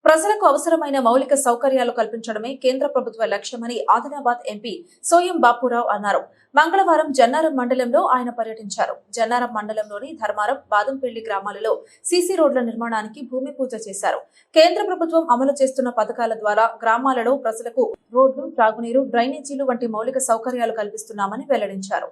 ప్రజలకు అవసరమైన మౌలిక సౌకర్యాలు కల్పించడమే కేంద్ర ప్రభుత్వ లక్ష్యమని ఆదిలాబాద్ ఎంపీ సోయం బాపురావు అన్నారు. మంగళవారం జన్నారం మండలంలో ఆయన పర్యటించారు. జన్నారం మండలంలోని ధర్మారం, బాదంపల్లి గ్రామాలలో సీసీ రోడ్ల నిర్మాణానికి భూమి పూజ చేశారు. కేంద్ర ప్రభుత్వం అమలు చేస్తున్న పథకాల ద్వారా గ్రామాలలో ప్రజలకు రోడ్లు, త్రాగునీరు, డ్రైనేజీలు వంటి మౌలిక సౌకర్యాలు కల్పిస్తున్నామని వెల్లడించారు.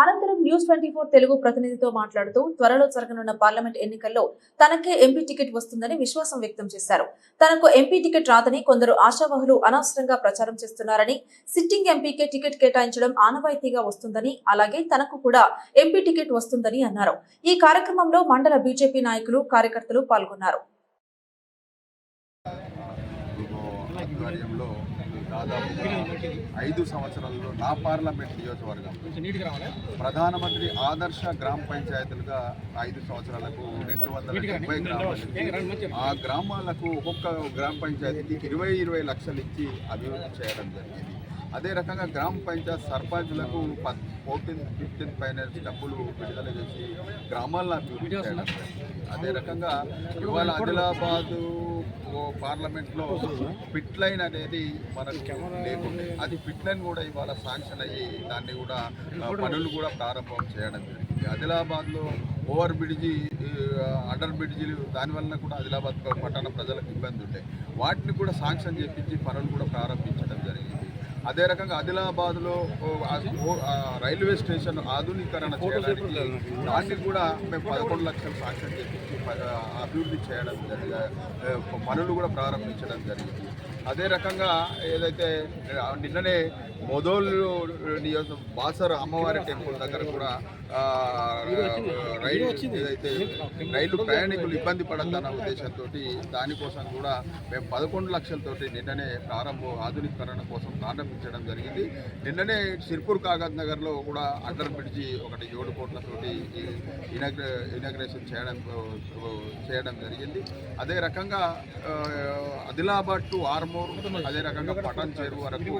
అనంతరం న్యూస్24 తెలుగు ప్రతినిధితో మాట్లాడుతూ త్వరలో జరగనున్న పార్లమెంట్ ఎన్నికల్లో తనకే ఎంపీ టికెట్ వస్తుందని విశ్వాసం వ్యక్తం చేశారు. తనకు ఎంపీ టికెట్ రాదని కొందరు ఆశావహులు అనవసరంగా ప్రచారం చేస్తున్నారని, సిట్టింగ్ ఎంపీకే టికెట్ కేటాయించడం ఆనవాయితీగా వస్తుందని, అలాగే తనకు కూడా ఎంపీ టికెట్ వస్తుందని అన్నారు. ఈ కార్యక్రమంలో మండల బీజేపీ నాయకులు, కార్యకర్తలు పాల్గొన్నారు. దాదాపుగా 5 సంవత్సరాల్లో నా పార్లమెంట్ నియోజకవర్గం ప్రధానమంత్రి ఆదర్శ గ్రామ పంచాయతీలుగా 5 సంవత్సరాలకు 270 గ్రామాలు, ఆ గ్రామాలకు ఒక్కొక్క గ్రామ పంచాయతీకి 20 లక్షలు ఇచ్చి అభివృద్ధి చేయడం జరిగింది. అదే రకంగా గ్రామ పంచాయత్ సర్పంచ్లకు 14-15 ఫైనాన్స్ డబ్బులు విడుదల చేసి గ్రామాలను అభివృద్ధి చేయడం జరిగింది. అదే రకంగా ఇవాళ ఆదిలాబాదు పార్లమెంట్లో పిట్ లైన్ అనేది మనకు లేకుండే, అది పిట్ లైన్ కూడా ఇవాళ శాంక్షన్ అయ్యి దాన్ని కూడా పనులు కూడా ప్రారంభం చేయడం జరిగింది. ఆదిలాబాద్లో ఓవర్ బ్రిడ్జి, అండర్ బ్రిడ్జిలు, దానివల్ల కూడా ఆదిలాబాద్ పట్టణ ప్రజలకు ఇబ్బంది ఉంటాయి. వాటిని కూడా శాంక్షన్ చేపించి పనులు కూడా ప్రారంభించడం జరిగింది. అదే రకంగా ఆదిలాబాద్లో రైల్వే స్టేషన్ ఆధునీకరణ చేయడానికి దాన్ని కూడా మేము 11 లక్షలు శాంక్షన్ చేపించి అభివృద్ధి చేయడం జరిగింది, పనులు కూడా ప్రారంభించడం జరిగింది. అదే రకంగా ఏదైతే నిన్ననే మొదలు బాసర్ అమ్మవారి టెంపుల్ దగ్గర కూడా రైలు ప్రయాణికులు ఇబ్బంది పడద్దన్న ఉద్దేశంతో దానికోసం కూడా మేము 11 లక్షలతోటి నిన్ననే ఆధునీకరణ కోసం ప్రారంభించడం జరిగింది. నిన్ననే సిర్పూర్ కాగజ్ నగర్లో కూడా అండర్ బ్రిడ్జి ఒకటి 7 కోట్లతోటి ఇనాగ్రేషన్ చేయడం జరిగింది. అదే రకంగా ఆదిలాబాద్ టు ఆర్మూర్, అదే రకంగా పటాన్ చెరువు వరకు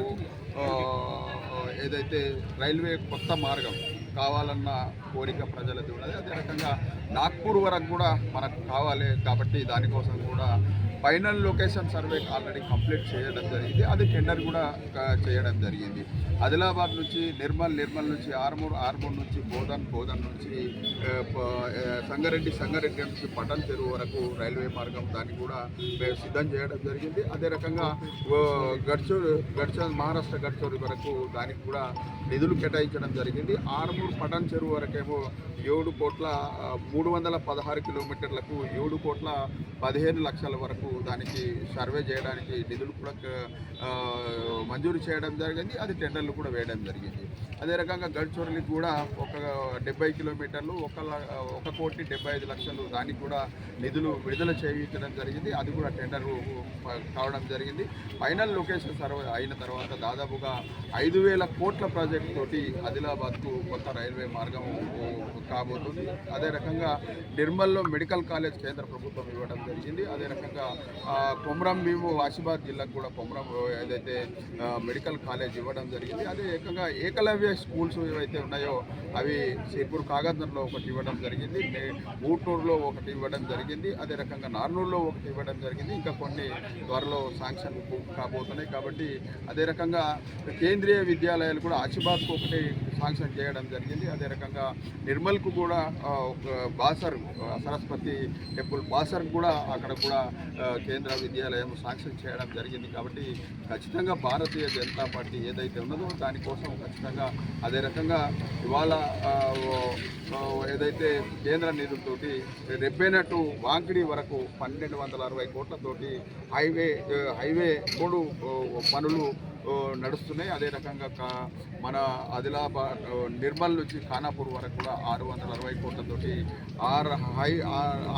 ఏదైతే రైల్వే కొత్త మార్గం కావాలన్న కోరిక ప్రజలది ఉన్నది. అదే రకంగా నాగ్పూర్ వరకు కూడా మనకు కావాలి కాబట్టి దానికోసం కూడా final location survey already complete చేయడం జరిగింది. అది టెండర్ కూడా చేయడం జరిగింది. ఆదిలాబాద్ నుంచి నిర్మల్ నుంచి ఆర్మూర్ నుంచి బోధన్ నుంచి సంగారెడ్డి నుంచి పటాన్ చెరువు వరకు రైల్వే మార్గం దాన్ని కూడా సిద్ధం చేయడం జరిగింది. అదే రకంగా గడ్చూర్ మహారాష్ట్ర గడ్చూరు వరకు దానికి కూడా నిధులు కేటాయించడం జరిగింది. ఆర్మూర్ పటాన్ చెరువు వరకేమో 7,316 కిలోమీటర్లకు 7,15 లక్షల వరకు దానికి సర్వే చేయడానికి నిధులు కూడా మంజూరు చేయడం జరిగింది. అది టెండర్లు కూడా వేయడం జరిగింది. అదే రకంగా గడ్చూరుకి కూడా ఒక 70 కిలోమీటర్లు 1,75,00,000 దానికి కూడా నిధులు విడుదల చేయించడం జరిగింది. అది కూడా టెండర్ కావడం జరిగింది. ఫైనల్ లొకేషన్ సర్వే అయిన తర్వాత దాదాపుగా 5,000 కోట్ల ప్రాజెక్టు తోటి ఆదిలాబాద్కు కొత్త రైల్వే మార్గం కాబోతుంది. అదే రకంగా నిర్మల్లో మెడికల్ కాలేజ్ కేంద్ర ప్రభుత్వం ఇవ్వడం జరిగింది. అదే రకంగా కొమరం భీం ఆసిఫాబాద్ జిల్లాకు కూడా కొమరం ఏదైతే మెడికల్ కాలేజ్ ఇవ్వడం జరిగింది. అదే రకంగా ఏకలవ్య స్కూల్స్ ఏవైతే ఉన్నాయో అవి సిర్పూర్ కాగజ్నగర్లో ఒకటి ఇవ్వడం జరిగింది, ఊటూరులో ఒకటి ఇవ్వడం జరిగింది, అదే రకంగా నార్నూరులో ఒకటి ఇవ్వడం జరిగింది. ఇంకా కొన్ని త్వరలో శాంక్షన్ కాబోతున్నాయి. కాబట్టి అదే రకంగా కేంద్రీయ విద్యాలయాలు కూడా ఆసిఫాబాద్కు ఒకటి శాంక్షన్ చేయడం జరిగింది. అదే రకంగా నిర్మల్కు కూడా బాసర్ సరస్వతి టెంపుల్ బాసర్ కూడా అక్కడ కూడా కేంద్ర విద్యాలయం శాంక్షన్ చేయడం జరిగింది. కాబట్టి ఖచ్చితంగా భారతీయ జనతా పార్టీ ఏదైతే ఉన్నదో దానికోసం ఖచ్చితంగా అదే రకంగా ఇవాళ ఏదైతే కేంద్ర నిధులతోటి రెబ్బెన టు వాంకిడి వరకు 1,260 కోట్లతోటి హైవే 3 పనులు నడుస్తున్నాయి. అదే రకంగా మన ఆదిలాబాద్ నిర్మల్ నుంచి ఖానాపూర్ వరకు కూడా 660 కోట్లతోటి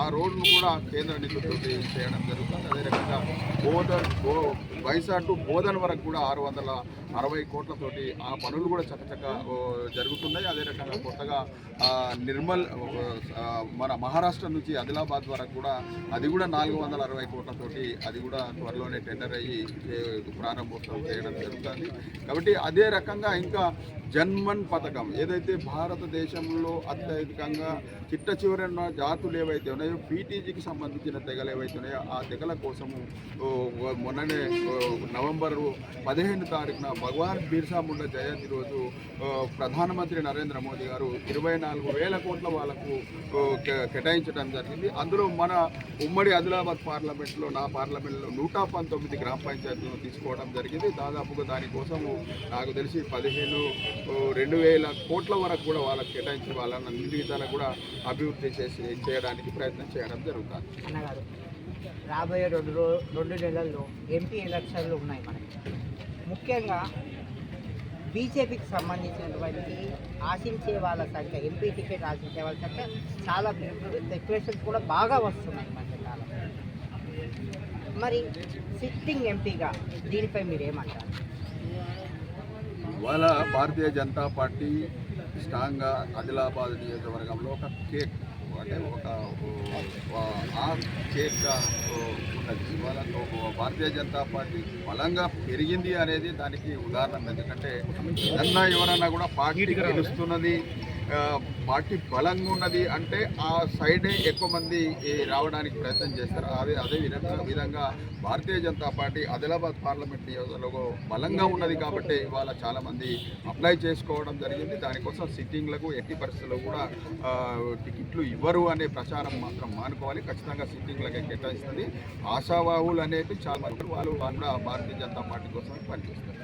ఆ రోడ్ను కూడా కేంద్ర నిధులతోటి చేయడం జరుగుతుంది. అదే రకంగా వైజాగ్ టు బోధన్ వరకు కూడా 60 కోట్లతోటి ఆ పనులు కూడా చక్కచక్క జరుగుతున్నాయి. అదే రకంగా కొత్తగా నిర్మల్ మన మహారాష్ట్ర నుంచి ఆదిలాబాద్ వరకు కూడా అది కూడా 460 కోట్లతోటి అది కూడా త్వరలోనే టెండర్ అయ్యి ప్రారంభోత్సవం చేయడం జరుగుతుంది. కాబట్టి అదే రకంగా ఇంకా జన్మన్ పథకం ఏదైతే భారతదేశంలో అత్యధికంగా చిట్ట చివరన్న జాతులు ఏవైతే ఉన్నాయో పీటీజీకి సంబంధించిన తెగలు ఏవైతే ఉన్నాయో ఆ తెగల కోసము మొన్ననే నవంబర్ 15 తారీఖున భగవాన్ బిర్సా ముండా జయంతి రోజు ప్రధానమంత్రి నరేంద్ర మోదీ గారు 24,000 కోట్ల వాళ్ళకు కేటాయించడం జరిగింది. అందులో మన ఉమ్మడి ఆదిలాబాద్ పార్లమెంట్లో నా పార్లమెంట్లో 119 గ్రామ పంచాయతీలను తీసుకోవడం జరిగింది. దాదాపుగా దానికోసము నాకు తెలిసి 2,000 కోట్ల వరకు కూడా వాళ్ళకి కేటాయించి వాళ్ళని అన్ని విధాలకు కూడా అభివృద్ధి చేయడానికి ప్రయత్నం చేయడం జరుగుతుంది. అన్నగారు రాబోయే రెండు నెలల్లో ఎంపీ ఎలక్షన్లు ఉన్నాయి మనకి. ముఖ్యంగా బీజేపీకి సంబంధించినటువంటి ఆశించే వాళ్ళ సంఖ్య, ఎంపీ టికెట్ ఆశించే వాళ్ళ సంఖ్య చాలా రిక్వెషన్స్ కూడా బాగా వస్తున్నాయి ఈ మధ్యకాలం. మరి సిట్టింగ్ ఎంపీగా దీనిపై మీరు ఏమంటారు? ఇవాళ భారతీయ జనతా పార్టీ స్ట్రాంగ్గా ఆదిలాబాద్ నియోజకవర్గంలో ఒక కేక్ అంటే ఆ కేక్గా ఉన్నది. ఇవాళ భారతీయ జనతా పార్టీ బలంగా పెరిగింది అనేది దానికి ఉదాహరణ. ఎందుకంటే ఏదన్నా ఎవరన్నా కూడా పార్టీ గెలుస్తున్నది, పార్టీ బలంగా ఉన్నది అంటే ఆ సైడే ఎక్కువ మంది రావడానికి ప్రయత్నం చేస్తారు. అదే విధంగా భారతీయ జనతా పార్టీ ఆదిలాబాద్ పార్లమెంట్ నియోజకవర్గంలో బలంగా ఉన్నది కాబట్టి ఇవాళ చాలామంది అప్లై చేసుకోవడం జరిగింది. దానికోసం సిట్టింగ్లకు ఎట్టి పరిస్థితుల్లో కూడా టికెట్లు ఇవ్వరు అనే ప్రచారం మాత్రం మానుకోవాలి. ఖచ్చితంగా సిట్టింగ్లకే కేటాయిస్తుంది. ఆశావాహులు అనేవి చాలా మంది వాళ్ళు కూడా భారతీయ జనతా పార్టీ కోసం పనిచేస్తారు.